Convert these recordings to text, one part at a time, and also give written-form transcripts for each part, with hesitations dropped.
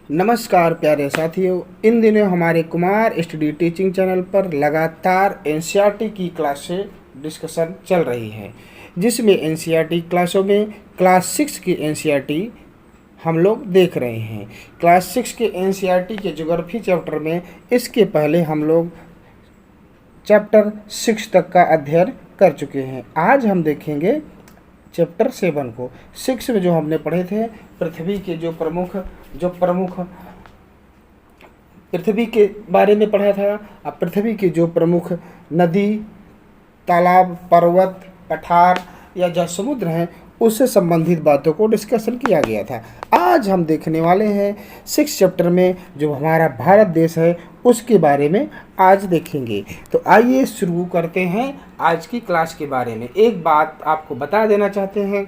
नमस्कार प्यारे साथियों, इन दिनों हमारे कुमार स्टडी टीचिंग चैनल पर लगातार एनसीईआरटी की क्लासें डिस्कशन चल रही है, जिसमें एनसीईआरटी क्लासों में क्लास 6 की एनसीईआरटी हम लोग देख रहे हैं। क्लास 6 के एनसीईआरटी के ज्योग्राफी चैप्टर में इसके पहले हम लोग चैप्टर 6 तक का अध्ययन कर चुके हैं। आज हम देखेंगे चैप्टर 7 को। 6 में जो हमने पढ़े थे पृथ्वी के जो प्रमुख पृथ्वी के बारे में पढ़ा था। अब पृथ्वी के जो प्रमुख नदी, तालाब, पर्वत, पठार या जो समुद्र हैं उससे संबंधित बातों को डिस्कशन किया गया था। आज हम देखने वाले हैं 6 चैप्टर में जो हमारा भारत देश है उसके बारे में आज देखेंगे। तो आइए शुरू करते हैं आज की क्लास के बारे में। एक बात आपको बता देना चाहते हैं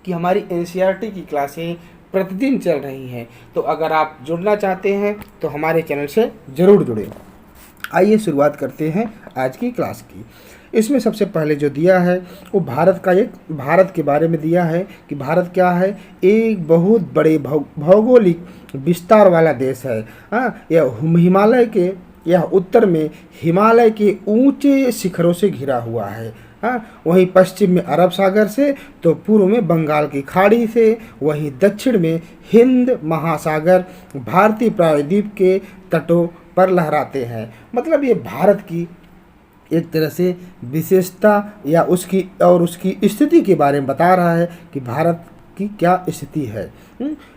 कि हमारी एनसीईआरटी की क्लासें प्रतिदिन चल रही हैं, तो अगर आप जुड़ना चाहते हैं तो हमारे चैनल से ज़रूर जुड़ें। आइए शुरुआत करते हैं आज की क्लास की। इसमें सबसे पहले जो दिया है वो भारत के बारे में दिया है कि भारत क्या है, एक बहुत बड़े भौगोलिक विस्तार वाला देश है। यह उत्तर में हिमालय के ऊंचे शिखरों से घिरा हुआ है। वहीं पश्चिम में अरब सागर से, तो पूर्व में बंगाल की खाड़ी से, वहीं दक्षिण में हिंद महासागर भारतीय प्रायद्वीप के तटों पर लहराते हैं। मतलब ये भारत की एक तरह से विशेषता या उसकी स्थिति के बारे में बता रहा है कि भारत की क्या स्थिति है।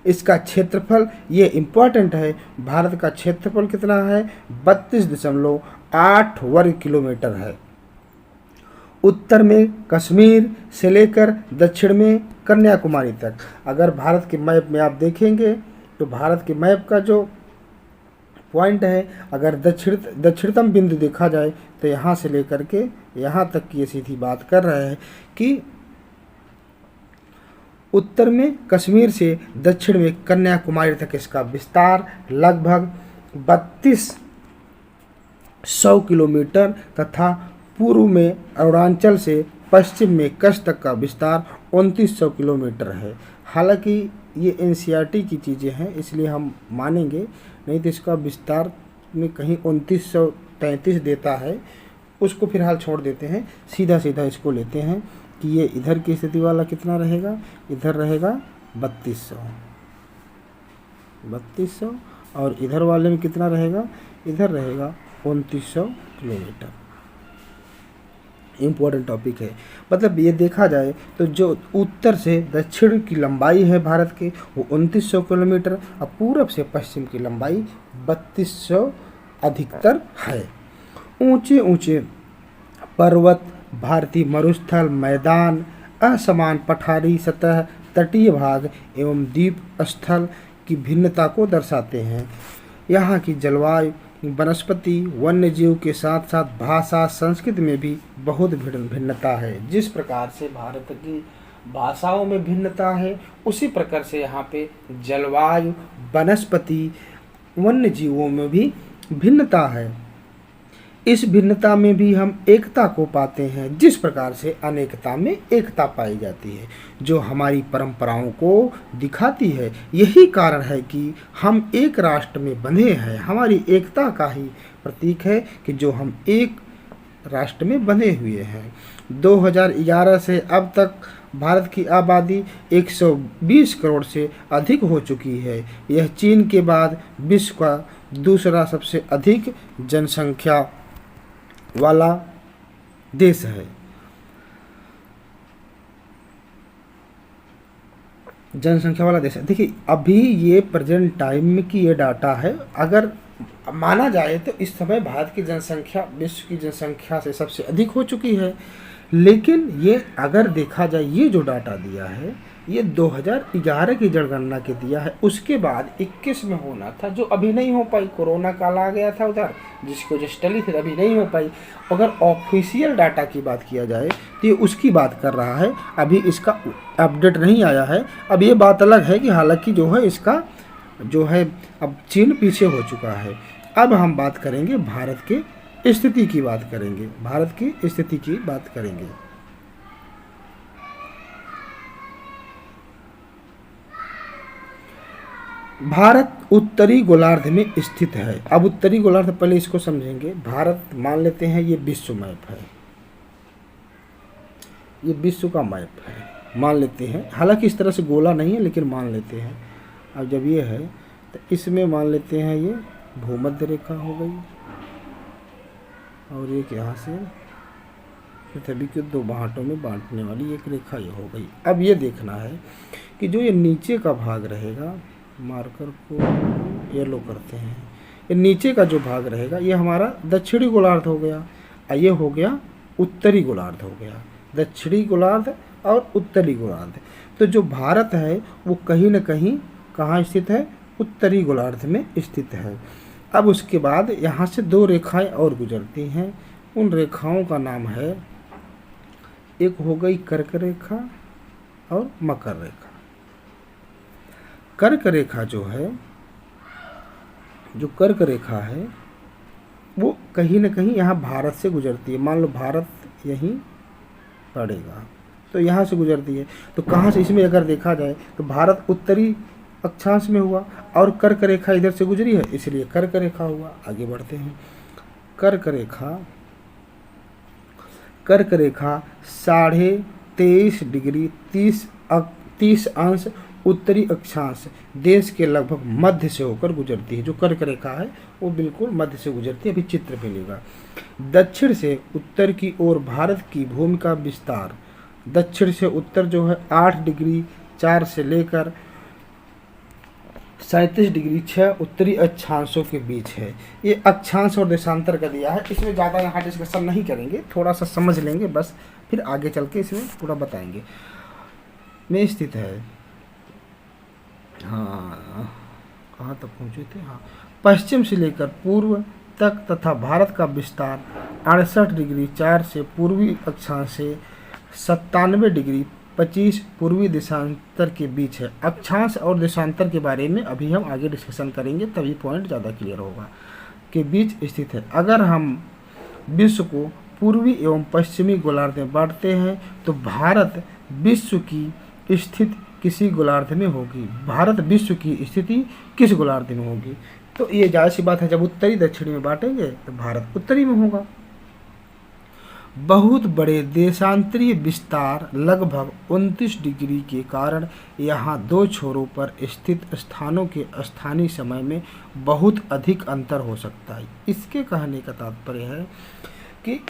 इसका क्षेत्रफल ये इम्पोर्टेंट है। भारत का क्षेत्रफल कितना है? 32.8 वर्ग किलोमीटर है। उत्तर में कश्मीर से लेकर दक्षिण में कन्याकुमारी तक। अगर भारत के मैप में आप देखेंगे तो भारत के मैप का जो पॉइंट है, अगर दक्षिणतम बिंदु देखा जाए तो यहाँ से लेकर के यहाँ तक की ये सीधी बात कर रहे हैं कि उत्तर में कश्मीर से दक्षिण में कन्याकुमारी तक इसका विस्तार लगभग 3200 किलोमीटर तथा पूर्व में अरुणाचल से पश्चिम में कच्छ तक का विस्तार 2900 किलोमीटर है। हालांकि ये एनसीईआरटी की चीज़ें हैं इसलिए हम मानेंगे, नहीं तो इसका विस्तार में कहीं 2933 देता है, उसको फिलहाल छोड़ देते हैं। सीधा इसको लेते हैं कि ये इधर की स्थिति वाला कितना रहेगा, इधर रहेगा 3200 और इधर वाले में कितना रहेगा, इधर रहेगा 2900 किलोमीटर। इम्पोर्टेंट टॉपिक है। मतलब ये देखा जाए तो जो उत्तर से दक्षिण की लंबाई है भारत की वो 2900 किलोमीटर और पूरब से पश्चिम की लंबाई 3200 अधिकतर है। ऊंचे ऊंचे पर्वत, भारतीय मरुस्थल, मैदान, असमान पठारी सतह, तटीय भाग एवं द्वीप स्थल की भिन्नता को दर्शाते हैं। यहाँ की जलवायु, वनस्पति, वन्य जीव के साथ साथ भाषा, संस्कृति में भी बहुत भिन्नता है। जिस प्रकार से भारत की भाषाओं में भिन्नता है उसी प्रकार से यहाँ पे जलवायु, वनस्पति, वन्य जीवों में भी भिन्नता है। इस भिन्नता में भी हम एकता को पाते हैं। जिस प्रकार से अनेकता में एकता पाई जाती है जो हमारी परंपराओं को दिखाती है। यही कारण है कि हम एक राष्ट्र में बंधे हैं। हमारी एकता का ही प्रतीक है कि जो हम एक राष्ट्र में बंधे हुए हैं। 2011 से अब तक भारत की आबादी 120 करोड़ से अधिक हो चुकी है। यह चीन के बाद विश्व का दूसरा सबसे अधिक जनसंख्या वाला देश है। देखिए अभी ये प्रेजेंट टाइम में की ये डाटा है। अगर माना जाए तो इस समय भारत की जनसंख्या विश्व की जनसंख्या से सबसे अधिक हो चुकी है। लेकिन ये अगर देखा जाए, ये जो डाटा दिया है ये 2011 की जनगणना के दिया है। उसके बाद 21 में होना था जो अभी नहीं हो पाई। कोरोना काल आ गया था उधर, जिसकी वजह से टली, फिर अभी नहीं हो पाई। अगर ऑफिशियल डाटा की बात किया जाए तो ये उसकी बात कर रहा है। अभी इसका अपडेट नहीं आया है। अब ये बात अलग है कि हालांकि जो है इसका जो है अब चीन पीछे हो चुका है। अब हम बात करेंगे भारत के स्थिति की बात करेंगे। भारत उत्तरी गोलार्ध में स्थित है। अब उत्तरी गोलार्ध, पहले इसको समझेंगे। भारत मान लेते हैं ये विश्व मैप है, ये विश्व का मैप है मान लेते हैं। हालांकि इस तरह से गोला नहीं है, लेकिन मान लेते हैं। अब जब ये है तो इसमें मान लेते हैं ये भूमध्य रेखा हो गई, और एक यहाँ से पृथ्वी के दो बांटों में बांटने वाली एक रेखा ये हो गई। अब ये देखना है कि जो ये नीचे का भाग रहेगा, मार्कर को येलो करते हैं, ये नीचे का जो भाग रहेगा ये हमारा दक्षिणी गोलार्ध हो गया, और ये हो गया उत्तरी गोलार्ध हो गया। दक्षिणी गोलार्ध और उत्तरी गोलार्ध। तो जो भारत है वो कहीं न कहीं कहाँ स्थित है? उत्तरी गोलार्ध में स्थित है। अब उसके बाद यहाँ से दो रेखाएं और गुजरती हैं। उन रेखाओं का नाम है, एक हो गई कर्क रेखा और मकर रेखा। कर्क रेखा जो है, जो कर्क रेखा है वो कहीं न कहीं यहाँ भारत से गुजरती है। मान लो भारत यहीं पड़ेगा तो यहाँ से गुजरती है। तो कहाँ से, इसमें अगर देखा जाए तो भारत उत्तरी अक्षांश में हुआ और कर्क रेखा इधर से गुजरी है, इसलिए कर्क रेखा हुआ। आगे बढ़ते हैं। कर्क रेखा 23.5 डिग्री 30 अंश उत्तरी अक्षांश देश के लगभग मध्य से होकर गुजरती है। जो कर्क रेखा है वो बिल्कुल मध्य से गुजरती है। अभी चित्र मिलेगा। दक्षिण से उत्तर की ओर भारत की भूमि का विस्तार, दक्षिण से उत्तर जो है 8 डिग्री 4 से लेकर 37 डिग्री 6 उत्तरी अक्षांशों के बीच है। ये अक्षांश और देशांतर का दिया है। इसमें ज़्यादा यहाँ डिस्कशन नहीं करेंगे, थोड़ा सा समझ लेंगे बस, फिर आगे चल के इसमें पूरा बताएंगे। में स्थित है, हाँ कहाँ तक पहुँचे थे, हाँ पश्चिम से लेकर पूर्व तक तथा भारत का विस्तार 68 डिग्री 4 से पूर्वी अक्षांश से 97 डिग्री 25 पूर्वी देशांतर के बीच है। अक्षांश और देशांतर के बारे में अभी हम आगे डिस्कशन करेंगे, तभी पॉइंट ज़्यादा क्लियर होगा, के बीच स्थित है। अगर हम विश्व को पूर्वी एवं पश्चिमी गोलार्ध में बांटते हैं तो भारत विश्व की स्थिति किसी गोलार्ध में होगी। भारत विश्व की स्थिति किस गोलार्ध में होगी? तो ये जायज़ सी बात है, जब उत्तरी दक्षिणी में बांटेंगे तो भारत उत्तरी में होगा। बहुत बड़े देशांतरीय विस्तार लगभग 29 डिग्री के कारण यहाँ दो छोरों पर स्थित स्थानों के स्थानीय समय में बहुत अधिक अंतर हो सकता है। इसके कहने का तात्पर्य है कि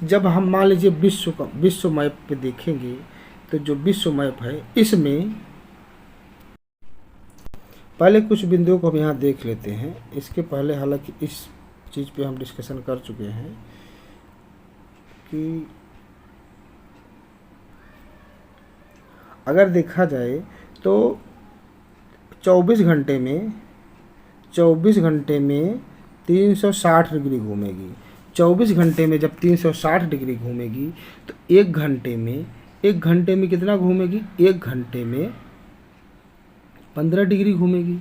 जब हम मान लीजिए विश्व मैप पे देखेंगे तो जो विश्व मैप है इसमें पहले कुछ बिंदुओं को हम यहाँ देख लेते हैं। इसके पहले हालांकि इस चीज़ पे हम डिस्कशन कर चुके हैं कि अगर देखा जाए तो 24 घंटे में 360 डिग्री घूमेगी। 24 घंटे में जब 360 डिग्री घूमेगी तो एक घंटे में कितना घूमेगी? एक घंटे में 15 डिग्री घूमेगी।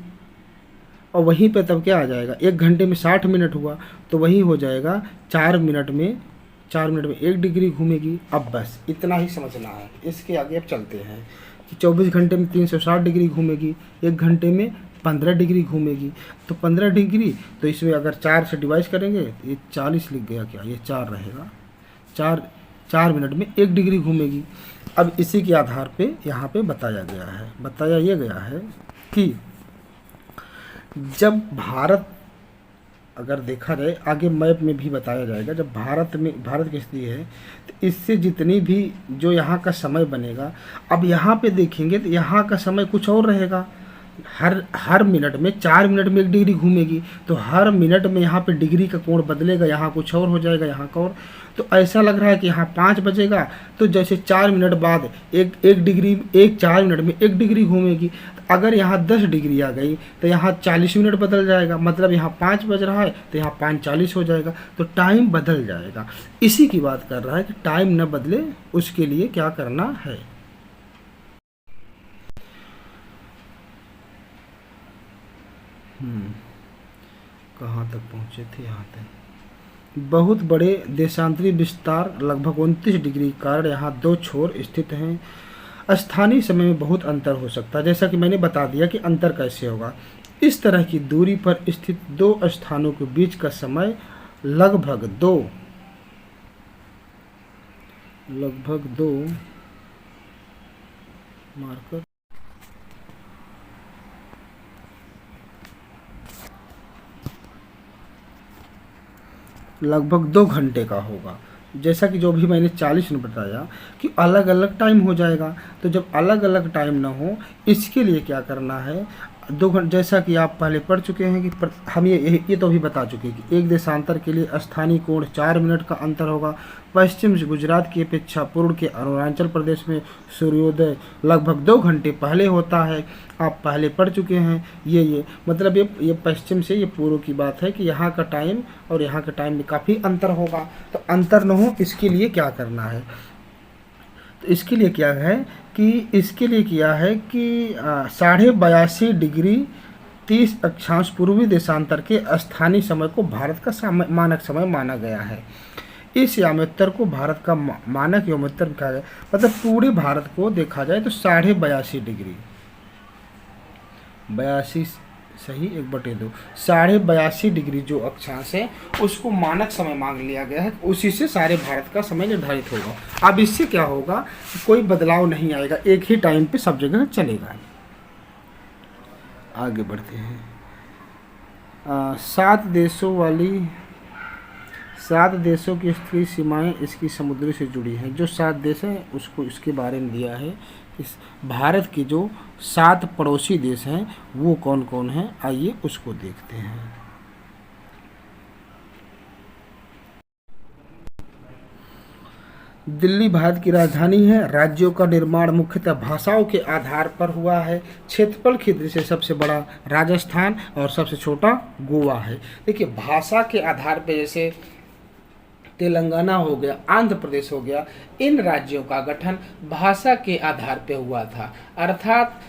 और वहीं पे तब क्या आ जाएगा? एक घंटे में 60 मिनट हुआ तो वही हो जाएगा 4 मिनट में 1 डिग्री घूमेगी। अब बस इतना ही समझना है। इसके आगे अब चलते हैं कि 24 घंटे में 360 डिग्री घूमेगी, एक घंटे में 15 डिग्री घूमेगी। तो 15 डिग्री, तो इसमें अगर 4 से डिवाइड करेंगे तो ये 40 लिख गया क्या? ये 4 रहेगा। 4 मिनट में 1 डिग्री घूमेगी। अब इसी के आधार पे यहाँ पे बताया ये गया है कि जब भारत, अगर देखा जाए आगे मैप में भी बताया जाएगा, जब भारत की स्थिति है तो इससे जितनी भी जो यहाँ का समय बनेगा, अब यहाँ पे देखेंगे तो यहाँ का समय कुछ और रहेगा। हर मिनट में 4 मिनट में 1 डिग्री घूमेगी तो हर मिनट में यहाँ पे डिग्री का कोण बदलेगा, यहाँ कुछ और हो जाएगा, यहाँ का और। तो ऐसा लग रहा है कि यहाँ 5 बजेगा तो जैसे 4 मिनट बाद 4 मिनट में 1 डिग्री घूमेगी। तो अगर यहाँ 10 डिग्री आ गई तो यहाँ 40 मिनट बदल जाएगा, मतलब यहाँ 5 बज रहा है तो यहाँ 5:40 हो जाएगा। तो टाइम बदल जाएगा। इसी की बात कर रहा है कि टाइम न बदले उसके लिए क्या करना है। कहाँ तक पहुँचे थे? यहाँ तक। बहुत बड़े देशांतरी विस्तार लगभग 29 डिग्री कारण यहाँ दो छोर स्थित हैं। स्थानीय समय में बहुत अंतर हो सकता है, जैसा कि मैंने बता दिया कि अंतर कैसे होगा। इस तरह की दूरी पर स्थित दो स्थानों के बीच का समय लगभग दो मार्कर लगभग 2 घंटे का होगा। जैसा कि जो भी मैंने 40 मिनट बताया कि अलग अलग टाइम हो जाएगा, तो जब अलग अलग टाइम ना हो, इसके लिए क्या करना है, 2 घंटे, जैसा कि आप पहले पढ़ चुके हैं कि हम ये तो भी बता चुके हैं कि एक देशांतर के लिए स्थानीय कोण 4 मिनट का अंतर होगा। पश्चिम गुजरात की अपेक्षा पूर्व के अरुणाचल प्रदेश में सूर्योदय लगभग 2 घंटे पहले होता है। आप पहले पढ़ चुके हैं। ये मतलब ये पश्चिम से ये पूर्व की बात है कि यहाँ का टाइम और यहाँ का टाइम में काफ़ी अंतर होगा। तो अंतर न हो, इसके लिए क्या करना है, तो इसके लिए क्या है कि इसके लिए किया है कि 82.5 डिग्री 30 अक्षांश पूर्वी देशांतर के स्थानीय समय को भारत का मानक समय माना गया है। इस यामोत्तर को भारत का मानक यामोत्तर कहा गया, मतलब पूरे भारत को देखा जाए तो 82.5 डिग्री 82 सही 1/2 82.5 डिग्री जो अक्षांश है उसको मानक समय मान लिया गया है। उसी से सारे भारत का समय निर्धारित होगा। अब इससे क्या होगा, कोई बदलाव नहीं आएगा, एक ही टाइम पे सब जगह चलेगा। आगे बढ़ते हैं। 7 देशों की स्थिर सीमाएं इसकी समुद्र से जुड़ी हैं। जो 7 देश हैं उसको इसके बारे में दिया है। इस भारत के जो 7 पड़ोसी देश हैं वो कौन कौन हैं, आइए उसको देखते हैं। दिल्ली भारत की राजधानी है। राज्यों का निर्माण मुख्यतः भाषाओं के आधार पर हुआ है। क्षेत्रफल की दृष्टि से सबसे बड़ा राजस्थान और सबसे छोटा गोवा है। देखिए, भाषा के आधार पर जैसे तेलंगाना हो गया, आंध्र प्रदेश हो गया, इन राज्यों का गठन भाषा के आधार पर हुआ था। अर्थात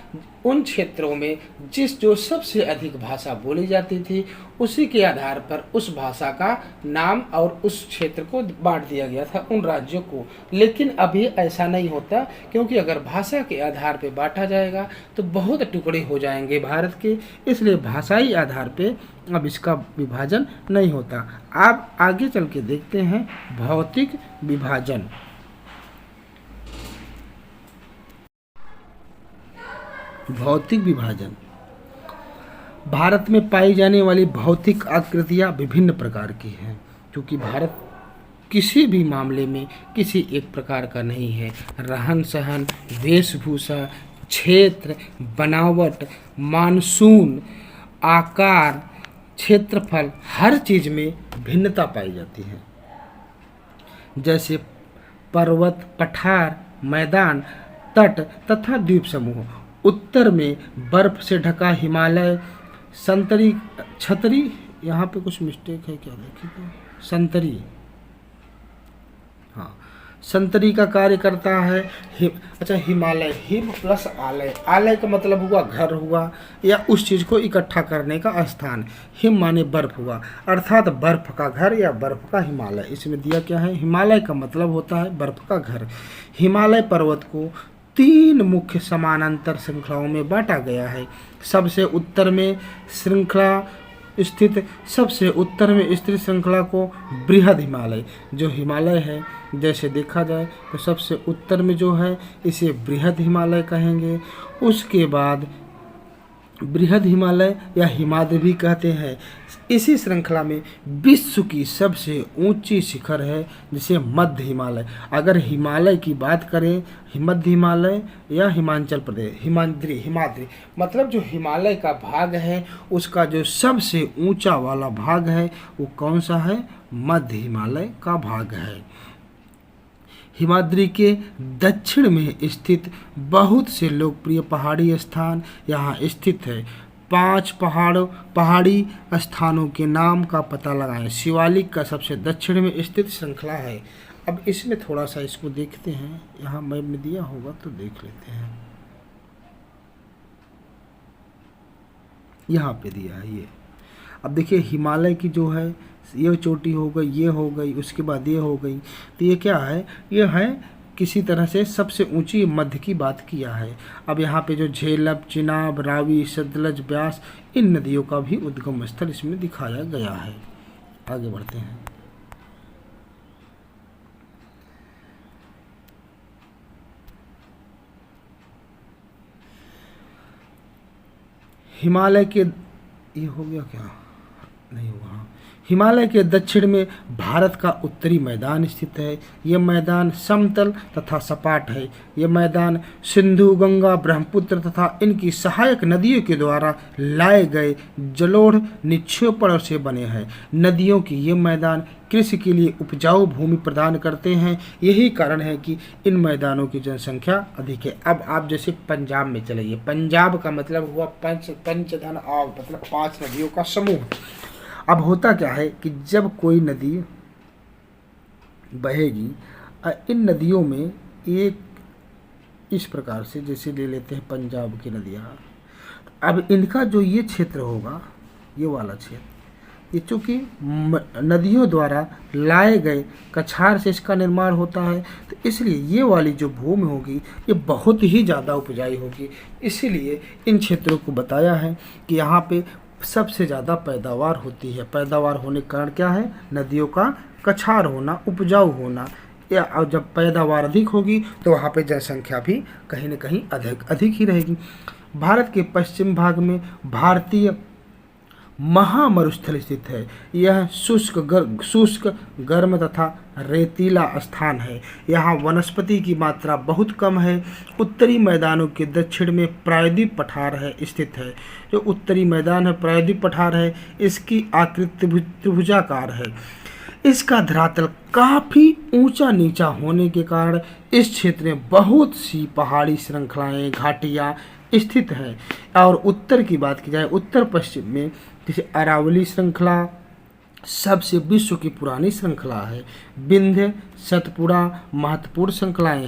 उन क्षेत्रों में जो सबसे अधिक भाषा बोली जाती थी उसी के आधार पर उस भाषा का नाम और उस क्षेत्र को बांट दिया गया था उन राज्यों को। लेकिन अभी ऐसा नहीं होता, क्योंकि अगर भाषा के आधार पर बांटा जाएगा तो बहुत टुकड़े हो जाएंगे भारत के, इसलिए भाषाई आधार पे अब इसका विभाजन नहीं होता। आप आगे चल के देखते हैं भौतिक विभाजन। भौतिक विभाजन भारत में पाई जाने वाली भौतिक आकृतियां विभिन्न प्रकार की हैं, क्योंकि भारत किसी भी मामले में किसी एक प्रकार का नहीं है। रहन सहन, वेशभूषा, क्षेत्र, बनावट, मानसून, आकार, क्षेत्रफल, हर चीज़ में भिन्नता पाई जाती है। जैसे पर्वत, पठार, मैदान, तट तथा द्वीप समूह। उत्तर में बर्फ से ढका हिमालय, संतरी छतरी, यहाँ पे कुछ मिस्टेक है क्या, देखिए, संतरी, हाँ, संतरी का कार्य करता है। अच्छा, हिमालय, हिम प्लस आलय, आलय का मतलब हुआ घर हुआ या उस चीज़ को इकट्ठा करने का स्थान। हिम माने बर्फ हुआ, अर्थात बर्फ का घर या बर्फ का हिमालय। इसमें दिया क्या है, हिमालय का मतलब होता है बर्फ का घर। हिमालय पर्वत को 3 मुख्य समानांतर श्रृंखलाओं में बांटा गया है। सबसे उत्तर में स्थित श्रृंखला को बृहद हिमालय, जो हिमालय है, जैसे देखा जाए तो सबसे उत्तर में जो है इसे बृहद हिमालय कहेंगे। उसके बाद बृहद हिमालय या हिमाद्री भी कहते हैं। इसी श्रृंखला में विश्व की सबसे ऊंची शिखर है जिसे मध्य हिमालय। अगर हिमालय की बात करें, मध्य हिमालय या हिमाचल प्रदेश, हिमाद्री मतलब जो हिमालय का भाग है उसका जो सबसे ऊंचा वाला भाग है वो कौन सा है, मध्य हिमालय का भाग है। हिमाद्री के दक्षिण में स्थित बहुत से लोकप्रिय पहाड़ी स्थान यहाँ स्थित है। 5 पहाड़ी स्थानों के नाम का पता लगाएं। शिवालिक का सबसे दक्षिण में स्थित श्रृंखला है। अब इसमें थोड़ा सा इसको देखते हैं, यहाँ मैप में दिया होगा तो देख लेते हैं। यहाँ पे दिया है ये। अब देखिए, हिमालय की जो है ये चोटी हो गई, ये हो गई, उसके बाद ये हो गई, तो ये क्या है, ये है किसी तरह से सबसे ऊंची मध्य की बात किया है। अब यहाँ पे जो झेलम, चिनाब, रावी, सतलज, ब्यास, इन नदियों का भी उद्गम स्थल इसमें दिखाया गया है। आगे बढ़ते हैं। हिमालय के, ये हो गया क्या, नहीं हुआ, हाँ। हिमालय के दक्षिण में भारत का उत्तरी मैदान स्थित है। यह मैदान समतल तथा सपाट है। यह मैदान सिंधु, गंगा, ब्रह्मपुत्र तथा इनकी सहायक नदियों के द्वारा लाए गए जलोढ़ निक्षेपण से बने हैं। नदियों की ये मैदान कृषि के लिए उपजाऊ भूमि प्रदान करते हैं। यही कारण है कि इन मैदानों की जनसंख्या अधिक है। अब आप जैसे पंजाब में चलिए, पंजाब का मतलब हुआ पंचधन और मतलब 5 नदियों का समूह। अब होता क्या है कि जब कोई नदी बहेगी, इन नदियों में एक इस प्रकार से, जैसे ले लेते हैं पंजाब की नदियाँ, अब इनका जो ये क्षेत्र होगा, ये वाला क्षेत्र, ये चूँकि नदियों द्वारा लाए गए कछार से इसका निर्माण होता है, तो इसलिए ये वाली जो भूमि होगी ये बहुत ही ज़्यादा उपजाऊ होगी। इसीलिए इन क्षेत्रों को बताया है कि यहाँ पे सबसे ज़्यादा पैदावार होती है। पैदावार होने के कारण क्या है, नदियों का कछार होना, उपजाऊ होना, या और जब पैदावार अधिक होगी तो वहाँ पे जनसंख्या भी कहीं न कहीं अधिक ही रहेगी। भारत के पश्चिम भाग में भारतीय महामरुस्थल स्थित है। यह शुष्क गर्म तथा रेतीला स्थान है। यहाँ वनस्पति की मात्रा बहुत कम है। उत्तरी मैदानों के दक्षिण में प्रायद्वीप पठार है स्थित है। जो उत्तरी मैदान है प्रायद्वीप पठार है, इसकी आकृति त्रिभुजाकार है। इसका धरातल काफ़ी ऊंचा नीचा होने के कारण इस क्षेत्र में बहुत सी पहाड़ी श्रृंखलाएं, घाटियाँ स्थित हैं। और उत्तर की बात की जाए, उत्तर पश्चिम में जैसे अरावली श्रृंखला सबसे विश्व की पुरानी श्रृंखला है। विंध्य, सतपुड़ा महत्वपूर्ण श्रृंखलाएं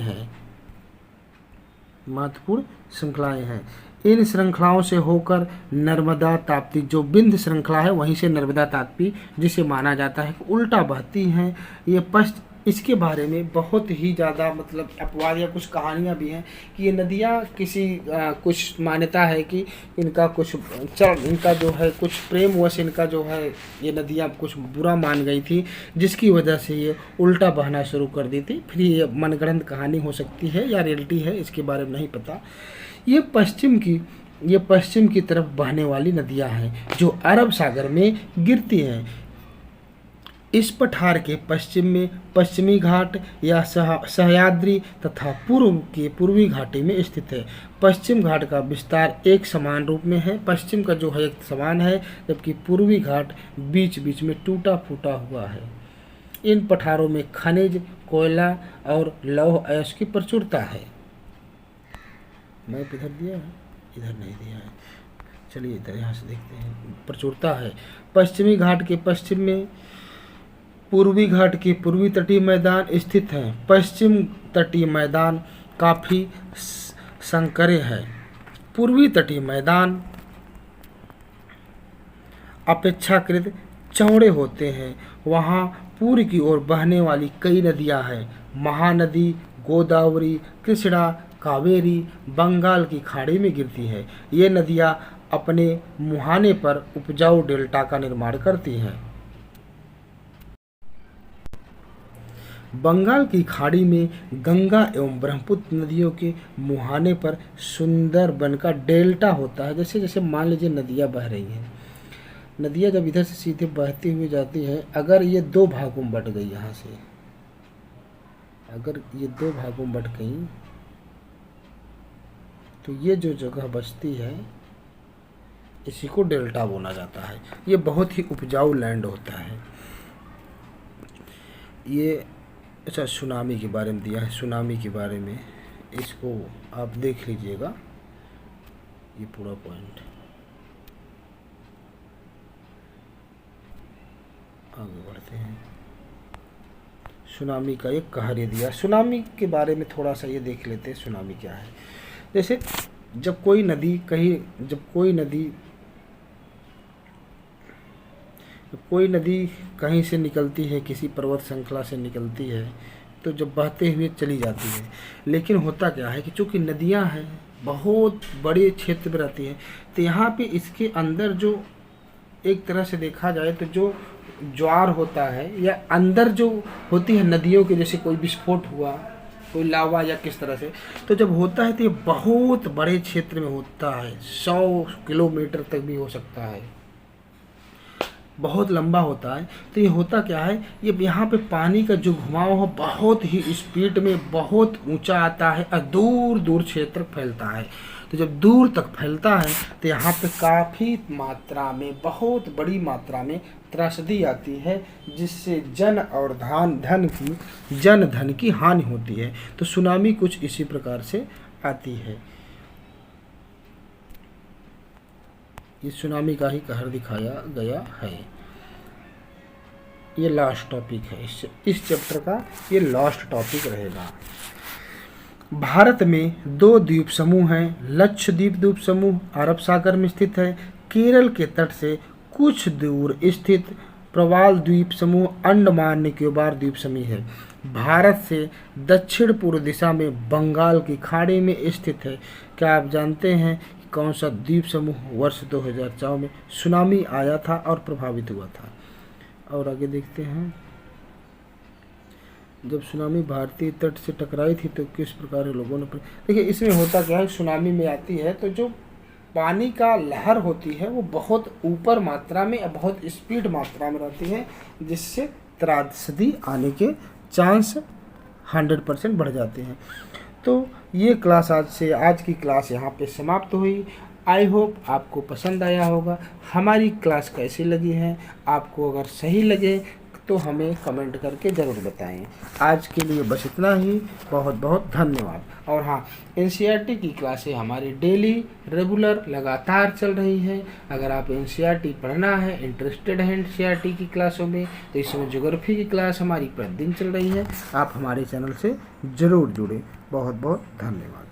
हैं। इन श्रृंखलाओं से होकर नर्मदा ताप्ती, जो विंध्य श्रृंखला है वहीं से नर्मदा ताप्ती जिसे माना जाता है कि उल्टा बहती हैं। ये इसके बारे में बहुत ही ज़्यादा मतलब अपवाद या कुछ कहानियाँ भी हैं कि ये नदियाँ किसी कुछ मान्यता है कि इनका कुछ इनका जो है कुछ प्रेमवश इनका जो है ये नदियाँ कुछ बुरा मान गई थी, जिसकी वजह से ये उल्टा बहना शुरू कर दी थी। फिर ये मनगढ़ंत कहानी हो सकती है या रियलिटी है, इसके बारे में नहीं पता। ये पश्चिम की तरफ बहने वाली नदियाँ हैं जो अरब सागर में गिरती हैं। इस पठार के पश्चिम में पश्चिमी घाट या सह्याद्री तथा पूर्व के पूर्वी घाटी में स्थित है। पश्चिम घाट का विस्तार एक समान रूप में है। पश्चिम का जो है एक समान है, जबकि पूर्वी घाट बीच बीच में टूटा फूटा हुआ है। इन पठारों में खनिज, कोयला और लौह अयस्क की प्रचुरता है। मैप इधर दिया है, इधर नहीं दिया है, चलिए इधर यहाँ से देखते हैं। प्रचुरता है। पश्चिमी घाट के पश्चिम में पूर्वी घाट के पूर्वी तटीय मैदान स्थित हैं। पश्चिम तटीय मैदान काफ़ी संकरे हैं। पूर्वी तटीय मैदान अपेक्षाकृत चौड़े होते हैं। वहाँ पूर्व की ओर बहने वाली कई नदियाँ हैं। महानदी गोदावरी, कृष्णा, कावेरी बंगाल की खाड़ी में गिरती है। ये नदियाँ अपने मुहाने पर उपजाऊ डेल्टा का निर्माण करती हैं। बंगाल की खाड़ी में गंगा एवं ब्रह्मपुत्र नदियों के मुहाने पर सुंदरबन का डेल्टा होता है। जैसे जैसे मान लीजिए नदियाँ बह रही हैं, नदियाँ जब इधर से सीधे बहती हुई जाती हैं, अगर ये 2 भागों में बट गई, यहाँ से अगर ये 2 भागों में बट गई तो ये जो जगह बचती है इसी को डेल्टा बोला जाता है। ये बहुत ही उपजाऊ लैंड होता है। ये अच्छा सुनामी के बारे में दिया है। सुनामी के बारे में इसको आप देख लीजिएगा, ये पूरा पॉइंट। आगे बढ़ते हैं। सुनामी का एक कहर दिया। सुनामी के बारे में थोड़ा सा ये देख लेते हैं, सुनामी क्या है। जैसे जब कोई नदी कहीं से निकलती है, किसी पर्वत श्रृंखला से निकलती है, तो जब बहते हुए चली जाती है। लेकिन होता क्या है कि चूँकि नदियाँ हैं बहुत बड़े क्षेत्र में रहती हैं, तो यहाँ पे इसके अंदर जो एक तरह से देखा जाए तो जो ज्वार होता है या अंदर जो होती है नदियों के, जैसे कोई विस्फोट हुआ, कोई लावा या किस तरह से, तो जब होता है तो ये बहुत बड़े क्षेत्र में होता है, 100 किलोमीटर तक भी हो सकता है, बहुत लंबा होता है। तो ये होता क्या है, ये यहाँ पे पानी का जो घुमाव हो बहुत ही स्पीड में बहुत ऊंचा आता है और दूर दूर क्षेत्र फैलता है। तो जब दूर तक फैलता है तो यहाँ पे काफ़ी मात्रा में, बहुत बड़ी मात्रा में त्रासदी आती है, जिससे जन धन की हानि होती है। तो सुनामी कुछ इसी प्रकार से आती है। ये सुनामी का ही कहर दिखाया गया है। ये लास्ट टॉपिक है, इस चैप्टर का ये लास्ट टॉपिक रहेगा। भारत में 2 द्वीप समूह हैं। लक्षद्वीप द्वीप समूह अरब सागर में स्थित है। केरल के तट से कुछ दूर स्थित प्रवाल द्वीप समूह अंडमान निकोबार द्वीप समूह है। भारत से दक्षिण पूर्व दिशा में बंगाल की खाड़ी में स्थित है। क्या आप जानते हैं कौन सा द्वीप समूह वर्ष 2004 में सुनामी आया था और प्रभावित हुआ था? और आगे देखते हैं, जब सुनामी भारतीय तट से टकराई थी तो किस प्रकार के लोगों ने, देखिए इसमें होता क्या है, सुनामी में आती है तो जो पानी का लहर होती है वो बहुत ऊपर मात्रा में, बहुत स्पीड मात्रा में रहती है, जिससे त्रासदी आने के चांस 100% बढ़ जाते हैं। तो ये क्लास आज की क्लास यहाँ पे समाप्त हुई। आई होप आपको पसंद आया होगा। हमारी क्लास कैसी लगी है, आपको अगर सही लगे तो हमें कमेंट करके ज़रूर बताएं। आज के लिए बस इतना ही। बहुत बहुत धन्यवाद। और हाँ, एनसीईआरटी की क्लासें हमारी डेली रेगुलर लगातार चल रही हैं। अगर आप एनसीईआरटी पढ़ना है, इंटरेस्टेड है एनसीईआरटी की क्लासों में, तो इसमें ज्योग्राफी की क्लास हमारी प्रतिदिन चल रही है। आप हमारे चैनल से ज़रूर जुड़ें। बहुत बहुत धन्यवाद।